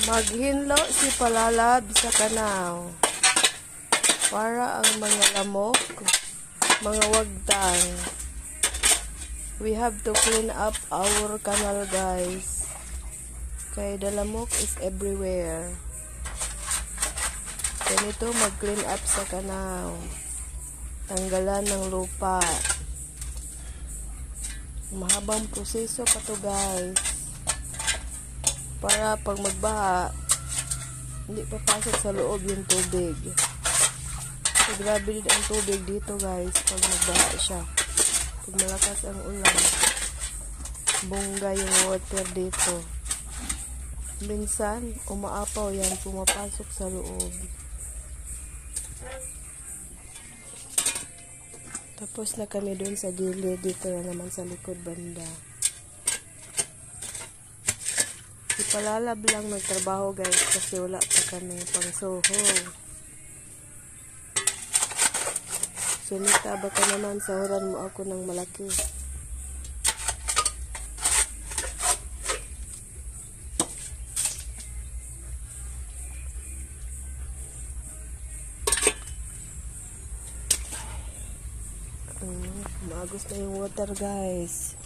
Maghinlo si Palalab sa kanaw para ang mga lamok, mga wagtang. We have to clean up our canal, guys. Kaya the lamok is everywhere. Ganito mag-clean up sa kanaw. Tanggalan ng lupa. Mahabang proseso pa to, guys. Para pag magbaha, hindi papasok sa loob yung tubig. So, grabe din ang tubig dito, guys, pag magbaha siya. Pag malakas ang ulan, bongga yung water dito. Minsan, umaapaw yan, pumapasok sa loob. Tapos na kami dun sa gilid, dito na naman sa likod banda. Palalab lang nagtrabaho, guys, kasi wala pa kami pang soho. Sunita, baka naman sahuran mo ako ng malaki. Maagos na yung water, guys.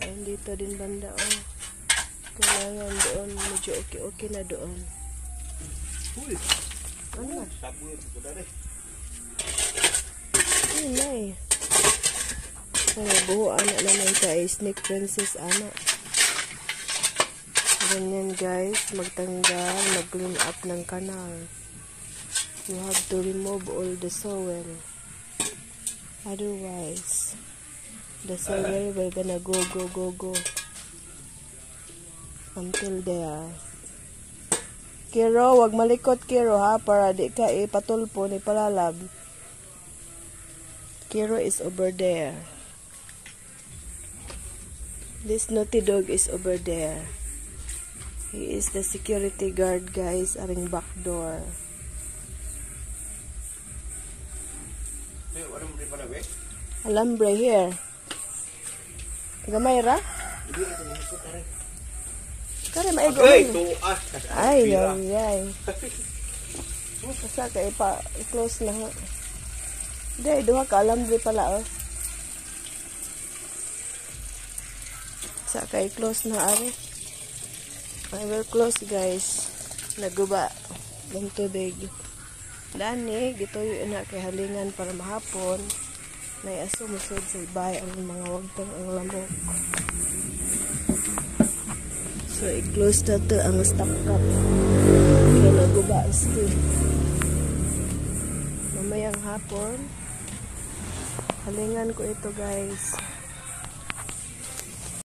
Kaya dito din banda, oh. Kailangan doon, medyo okay na doon. Uy! Ano? Ay, nay. Buho, anak naman sa Snake Princess, anak. Ganyan, guys. Magtanggal, mag-clean up ng kanal. You have to remove all the soil. Otherwise, the soil will gonna go. Until there. Kiro, wag malikot, Kiro, ha, para di ka ipatulpo ni Palalab. Kiro is over there. This naughty dog is over there. He is the security guard, guys, aring back door. Alambre here. Gamay ra? Kare maigo. Ay. Basta kay close na. Dai duha ka alambre pala, oh. Sa kay close na ari. I will close, guys. Naguba ng tubig. Dani gituyo na kay halingan para mahapon. Nay aso musod sa ibay ang mga wagtang ang lamok. So, i-close na to ang stock cup. Kaya naguba still. Mamayang hapon, halingan ko ito, guys.